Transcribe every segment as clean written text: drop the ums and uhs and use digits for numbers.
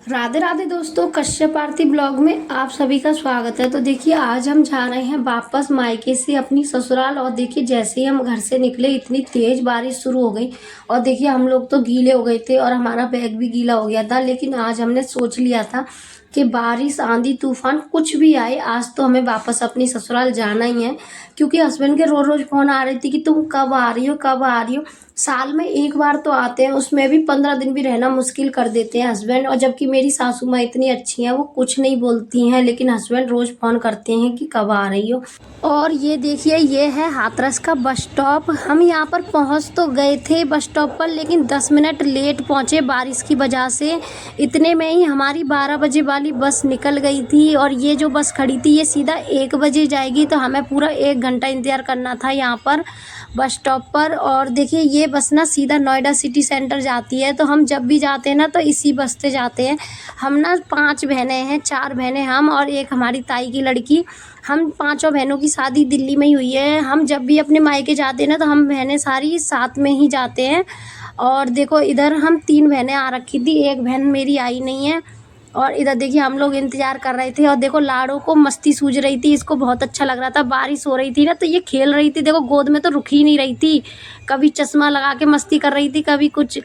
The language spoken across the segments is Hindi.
राधे राधे दोस्तों, कश्यप आरती ब्लॉग में आप सभी का स्वागत है। तो देखिए, आज हम जा रहे हैं वापस मायके से अपनी ससुराल। और देखिए, जैसे ही हम घर से निकले इतनी तेज बारिश शुरू हो गई। और देखिए, हम लोग तो गीले हो गए थे और हमारा बैग भी गीला हो गया था। लेकिन आज हमने सोच लिया था कि बारिश आंधी तूफान कुछ भी आए, आज तो हमें वापस अपनी ससुराल जाना ही है। क्योंकि हस्बैंड के रोज रोज फोन आ रही थी कि तुम कब आ रही हो, कब आ रही हो। साल में एक बार तो आते हैं, उसमें भी 15 दिन भी रहना मुश्किल कर देते हैं हस्बैंड। और जबकि मेरी सासू माँ इतनी अच्छी हैं, वो कुछ नहीं बोलती हैं, लेकिन हस्बैंड रोज फोन करते हैं कि कब आ रही हो। और ये देखिए, ये है हाथरस का बस स्टॉप। हम यहाँ पर पहुँच तो गए थे बस स्टॉप पर, लेकिन 10 मिनट लेट पहुँचे बारिश की वजह से। इतने में ही हमारी 12 बजे वाली बस निकल गई थी। और ये जो बस खड़ी थी ये सीधा 1 बजे जाएगी, तो हमें पूरा 1 घंटा इंतज़ार करना था यहाँ पर बस स्टॉप पर। और देखिए, ये बस ना सीधा नोएडा सिटी सेंटर जाती है। तो हम जब भी जाते हैं ना तो इसी बस से जाते हैं। हम ना 5 बहनें हैं, 4 बहनें हम और एक हमारी ताई की लड़की। हम पाँचों बहनों की शादी दिल्ली में ही हुई है। हम जब भी अपने मायके जाते हैं ना तो हम बहनें सारी साथ में ही जाते हैं। और देखो, इधर हम 3 बहनें आ रखी थी, एक बहन मेरी आई नहीं है। और इधर देखिए, हम लोग इंतजार कर रहे थे। और देखो, लाड़ो को मस्ती सूझ रही थी, इसको बहुत अच्छा लग रहा था। बारिश हो रही थी ना तो ये खेल रही थी, देखो गोद में तो रुक ही नहीं रही थी। कभी चश्मा लगा के मस्ती कर रही थी, कभी कुछ।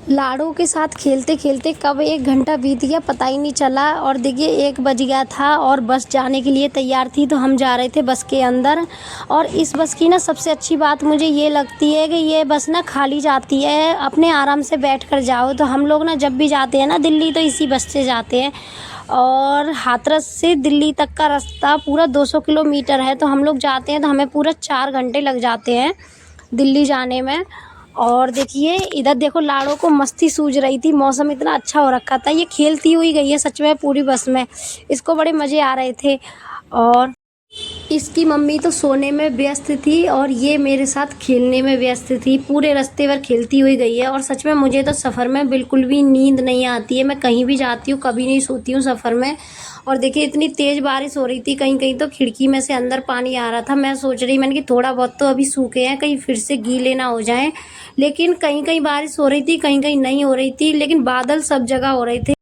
लाड़ो के साथ खेलते खेलते कब 1 घंटा बीत गया पता ही नहीं चला। और देखिए, 1 बज गया था और बस जाने के लिए तैयार थी, तो हम जा रहे थे बस के अंदर। और इस बस की ना सबसे अच्छी बात मुझे ये लगती है कि ये बस ना खाली जाती है, अपने आराम से बैठ कर जाओ। तो हम लोग ना जब भी जाते हैं ना दिल्ली तो इसी बस से जाते हैं। और हाथरस से दिल्ली तक का रास्ता पूरा 200 किलोमीटर है। तो हम लोग जाते हैं तो हमें पूरा 4 घंटे लग जाते हैं दिल्ली जाने में। और देखिए, इधर देखो, लाड़ो को मस्ती सूझ रही थी, मौसम इतना अच्छा हो रखा था, ये खेलती हुई गई है सच में पूरी बस में। इसको बड़े मज़े आ रहे थे। और इसकी मम्मी तो सोने में व्यस्त थी और ये मेरे साथ खेलने में व्यस्त थी। पूरे रास्ते भर खेलती हुई गई है। और सच में मुझे तो सफ़र में बिल्कुल भी नींद नहीं आती है। मैं कहीं भी जाती हूँ कभी नहीं सोती हूँ सफ़र में। और देखिए, इतनी तेज़ बारिश हो रही थी, कहीं कहीं तो खिड़की में से अंदर पानी आ रहा था। मैं सोच रही मैंने कि थोड़ा बहुत तो अभी सूखे हैं, कहीं फिर से गीले ना हो जाएं। लेकिन कहीं कहीं बारिश हो रही थी, कहीं कहीं नहीं हो रही थी, लेकिन बादल सब जगह हो रहे थे।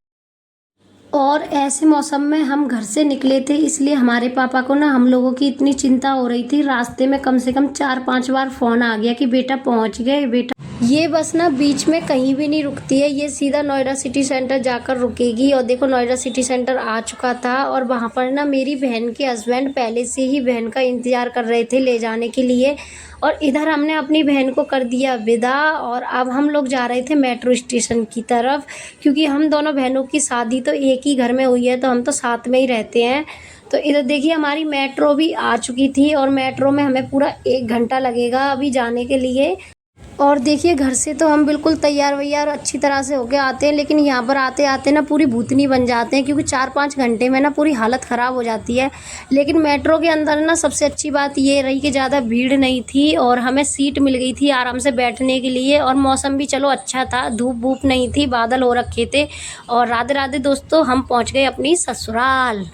और ऐसे मौसम में हम घर से निकले थे, इसलिए हमारे पापा को ना हम लोगों की इतनी चिंता हो रही थी। रास्ते में कम से कम 4-5 बार फ़ोन आ गया कि बेटा पहुंच गए बेटा। ये बस ना बीच में कहीं भी नहीं रुकती है, ये सीधा नोएडा सिटी सेंटर जाकर रुकेगी। और देखो, नोएडा सिटी सेंटर आ चुका था और वहाँ पर ना मेरी बहन के हस्बैंड पहले से ही बहन का इंतज़ार कर रहे थे ले जाने के लिए। और इधर हमने अपनी बहन को कर दिया विदा। और अब हम लोग जा रहे थे मेट्रो स्टेशन की तरफ, क्योंकि हम दोनों बहनों की शादी तो एक ही घर में हुई है, तो हम तो साथ में ही रहते हैं। तो इधर देखिए, हमारी मेट्रो भी आ चुकी थी और मेट्रो में हमें पूरा 1 घंटा लगेगा अभी जाने के लिए। और देखिए, घर से तो हम बिल्कुल तैयार वैयार अच्छी तरह से होके आते हैं, लेकिन यहाँ पर आते आते ना पूरी भूतनी बन जाते हैं, क्योंकि 4-5 घंटे में ना पूरी हालत ख़राब हो जाती है। लेकिन मेट्रो के अंदर ना सबसे अच्छी बात ये रही कि ज़्यादा भीड़ नहीं थी और हमें सीट मिल गई थी आराम से बैठने के लिए। और मौसम भी चलो अच्छा था, धूप वूप नहीं थी, बादल हो रखे थे। और राधे राधे दोस्तों, हम पहुँच गए अपनी ससुराल।